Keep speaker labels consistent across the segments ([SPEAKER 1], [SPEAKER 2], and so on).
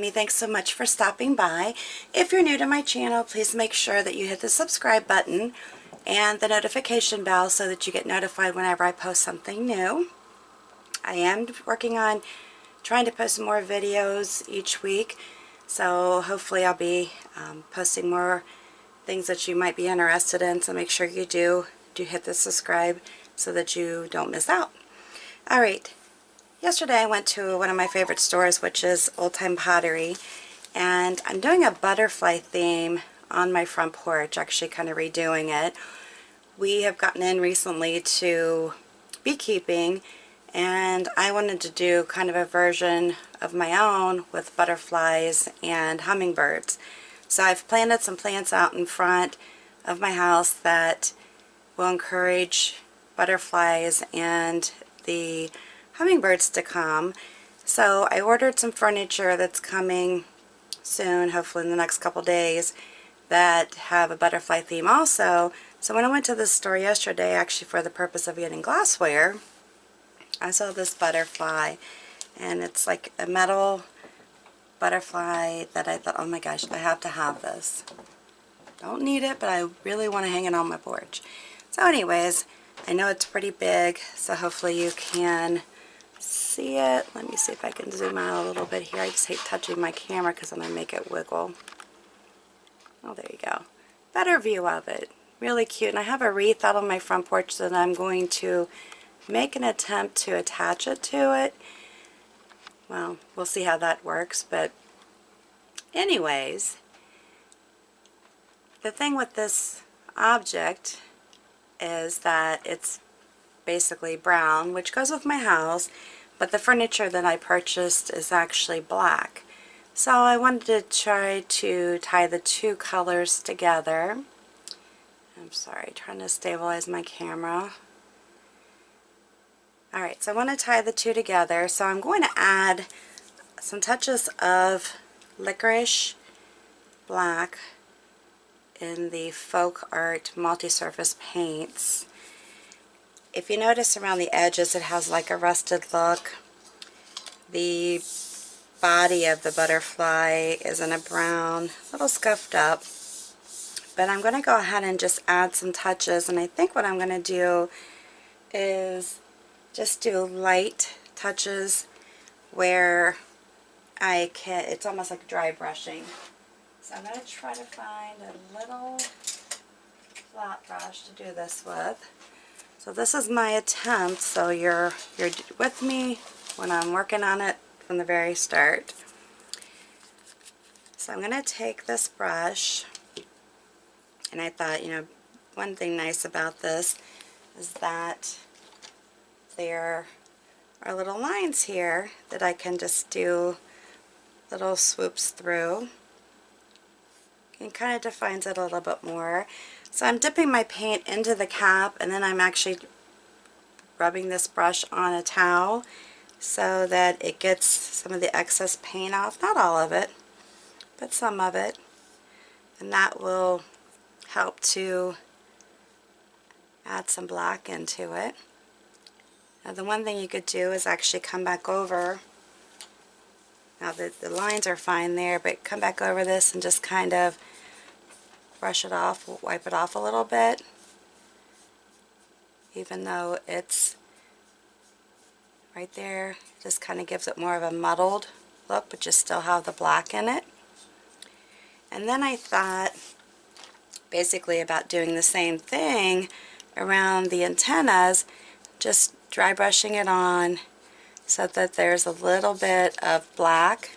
[SPEAKER 1] Melanie. Thanks so much for stopping by. If you're new to my channel, please make sure that you hit the subscribe button and the notification bell so that you get notified whenever I post something new. I am working on trying to post more videos each week, so hopefully I'll be posting more things that you might be interested in, so make sure you do hit the subscribe so that you don't miss out. Alright, yesterday I went to one of my favorite stores, which is Old Time Pottery, and I'm doing a butterfly theme on my front porch, actually kind of redoing it. We have gotten in recently to beekeeping, and I wanted to do kind of a version of my own with butterflies and hummingbirds. So I've planted some plants out in front of my house that will encourage butterflies and the hummingbirds to come. So I ordered some furniture that's coming soon, hopefully in the next couple days, that have a butterfly theme also. So when I went to the store yesterday, actually for the purpose of getting glassware, I saw this butterfly, and it's like a metal butterfly that I thought, oh my gosh, I have to have this. Don't need it, but I really want to hang it on my porch. So anyways, I know it's pretty big, so hopefully you can see it. Let me see if I can zoom out a little bit here. I just hate touching my camera because I'm going to make it wiggle. Oh, there you go. Better view of it. Really cute. And I have a wreath out on my front porch that I'm going to make an attempt to attach it to it. Well, we'll see how that works, but anyways, the thing with this object is that it's basically brown, which goes with my house, but the furniture that I purchased is actually black. So I wanted to try to tie the two colors together. I'm sorry, trying to stabilize my camera. Alright, so I want to tie the two together, so I'm going to add some touches of Licorice black in the FolkArt Multi-Surface paints. If you notice around the edges it has like a rusted look. The body of the butterfly is in a brown, a little scuffed up. But I'm going to go ahead and just add some touches, and I think what I'm going to do is just do light touches where I can, it's almost like dry brushing. So I'm going to try to find a little flat brush to do this with. So this is my attempt, so you're with me when I'm working on it from the very start. So I'm going to take this brush, and I thought, you know, one thing nice about this is that there are little lines here that I can just do little swoops through. It kind of defines it a little bit more. So I'm dipping my paint into the cap, and then I'm actually rubbing this brush on a towel so that it gets some of the excess paint off. Not all of it, but some of it. And that will help to add some black into it. Now the one thing you could do is actually come back over. Now the lines are fine there, but come back over this and just kind of brush it off, wipe it off a little bit, even though it's right there. Just kind of gives it more of a muddled look, but you still have the black in it. And then I thought basically about doing the same thing around the antennas, just dry brushing it on so that there's a little bit of black,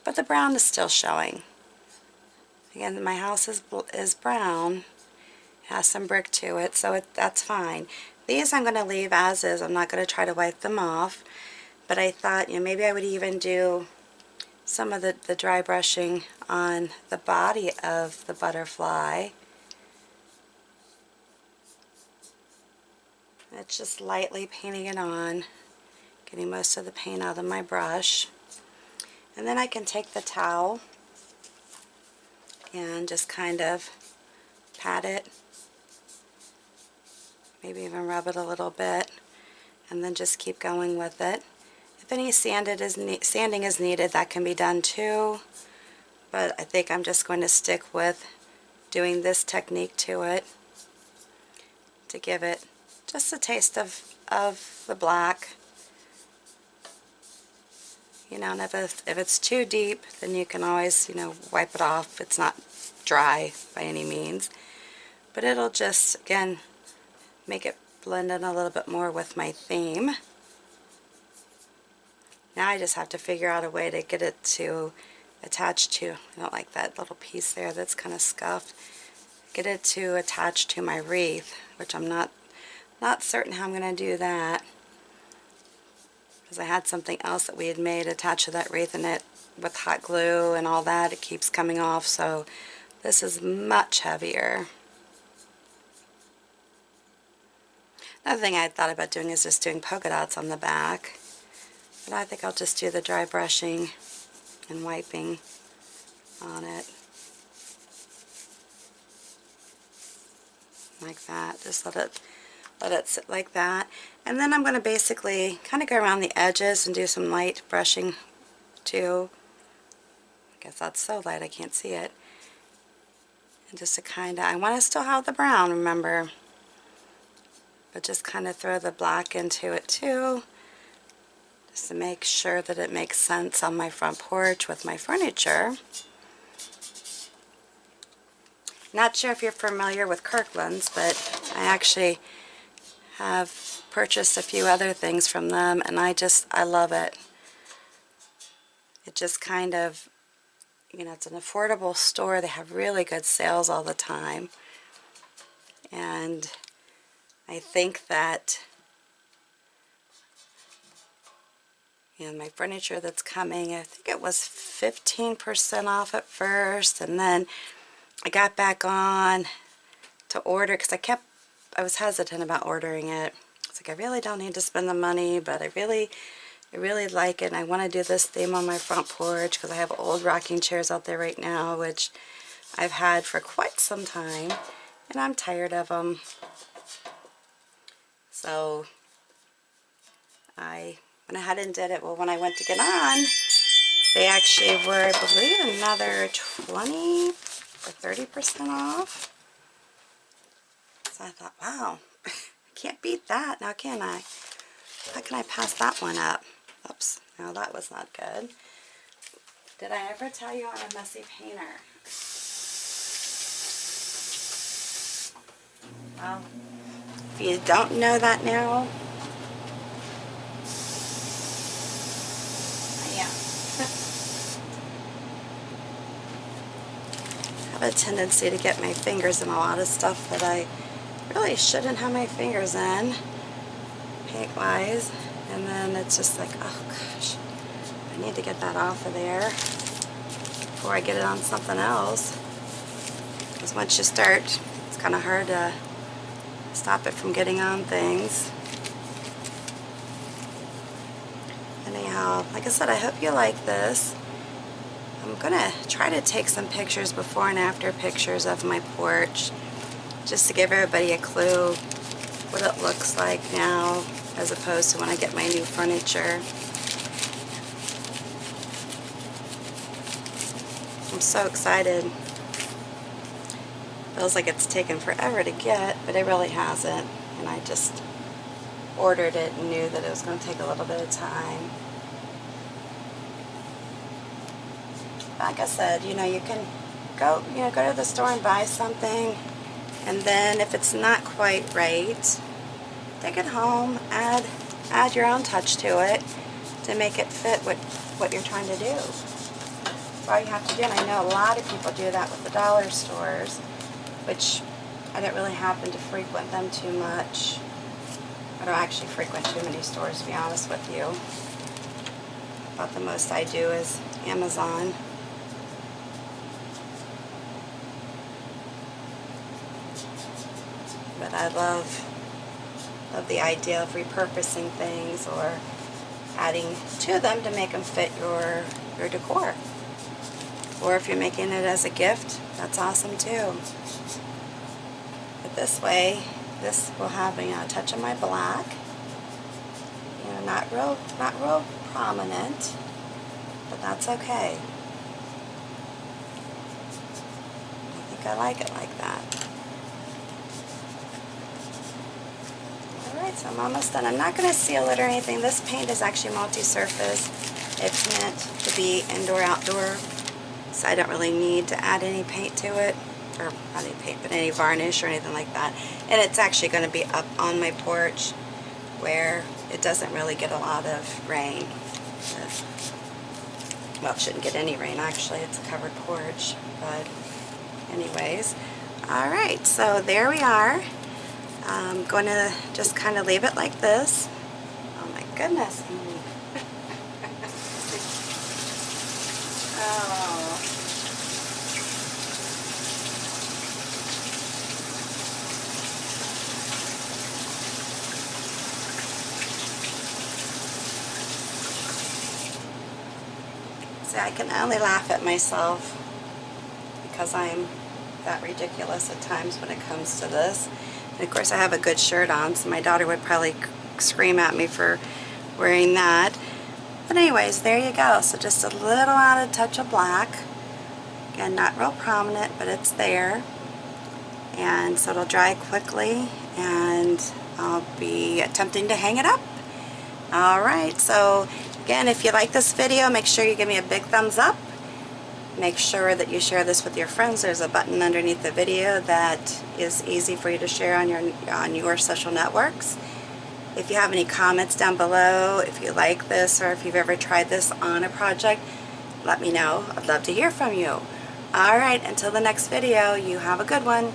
[SPEAKER 1] but the brown is still showing. Again, my house is brown, it has some brick to it, so that's fine. These I'm going to leave as is. I'm not going to try to wipe them off, but I thought, you know, maybe I would even do some of the dry brushing on the body of the butterfly. It's just lightly painting it on, getting most of the paint out of my brush. And then I can take the towel and just kind of pat it, maybe even rub it a little bit, and then just keep going with it. If any sanding is needed, that can be done too. But I think I'm just going to stick with doing this technique to it to give it just a taste of the black. You know, and if it's too deep, then you can always, you know, wipe it off. It's not dry by any means. But it'll just, again, make it blend in a little bit more with my theme. Now I just have to figure out a way to get it to attach to, I don't like that little piece there that's kind of scuffed, get it to attach to my wreath, which I'm not certain how I'm going to do that. Because I had something else that we had made attached to that wreath, and it, with hot glue and all that, it keeps coming off, so this is much heavier. Another thing I thought about doing is just doing polka dots on the back, but I think I'll just do the dry brushing and wiping on it like that. Just let it sit like that, and then I'm going to basically kind of go around the edges and do some light brushing too. I guess that's so light I can't see it. And just to kind of, I want to still have the brown, remember, but just kind of throw the black into it too, just to make sure that it makes sense on my front porch with my furniture. Not sure if you're familiar with Kirkland's, but I actually have purchased a few other things from them, and I love it. It just kind of, you know, it's an affordable store. They have really good sales all the time, and I think that, you know, my furniture that's coming, I think it was 15% off at first, and then I got back on to order because I was hesitant about ordering it. It's like, I really don't need to spend the money, but I really like it, and I want to do this theme on my front porch because I have old rocking chairs out there right now, which I've had for quite some time, and I'm tired of them. So I went ahead and did it. Well, when I went to get on, they actually were, I believe, another 20 or 30% off. So I thought, wow, I can't beat that now, can I? How can I pass that one up? Oops, no, that was not good. Did I ever tell you I'm a messy painter? Well, if you don't know that now, I am. I have a tendency to get my fingers in a lot of stuff that I really shouldn't have my fingers in, paint-wise, and then it's just like, oh gosh, I need to get that off of there before I get it on something else, because once you start, it's kind of hard to stop it from getting on things. Anyhow, like I said, I hope you like this. I'm going to try to take some pictures, before and after pictures of my porch, just to give everybody a clue what it looks like now as opposed to when I get my new furniture. I'm so excited. Feels like it's taken forever to get, but it really hasn't. And I just ordered it and knew that it was going to take a little bit of time. Like I said, you know, you can go to the store and buy something, and then if it's not quite right, take it home, add your own touch to it to make it fit what you're trying to do. That's all you have to do, and I know a lot of people do that with the dollar stores, which I don't really happen to frequent them too much. I don't actually frequent too many stores, to be honest with you. About the most I do is Amazon. But I love the idea of repurposing things or adding to them to make them fit your decor. Or if you're making it as a gift, that's awesome too. But this way, this will have a touch of my black. You know, not real prominent, but that's okay. I think I like it like that. Alright, so I'm almost done. I'm not going to seal it or anything. This paint is actually multi-surface. It's meant to be indoor-outdoor, so I don't really need to add any paint to it, or not any paint, but any varnish or anything like that. And it's actually going to be up on my porch where it doesn't really get a lot of rain. Well, it shouldn't get any rain actually, it's a covered porch, but anyways. Alright, so there we are. I'm going to just kind of leave it like this. Oh my goodness. Oh. See, I can only laugh at myself because I'm that ridiculous at times when it comes to this. And of course I have a good shirt on, so my daughter would probably scream at me for wearing that. But anyways, there you go. So just a little added touch of black. Again, not real prominent, but it's there. And so it'll dry quickly, and I'll be attempting to hang it up. Alright, so again, if you like this video, make sure you give me a big thumbs up. Make sure that you share this with your friends. There's a button underneath the video that is easy for you to share on your social networks. If you have any comments down below, if you like this or if you've ever tried this on a project, let me know. I'd love to hear from you. Alright, until the next video, you have a good one.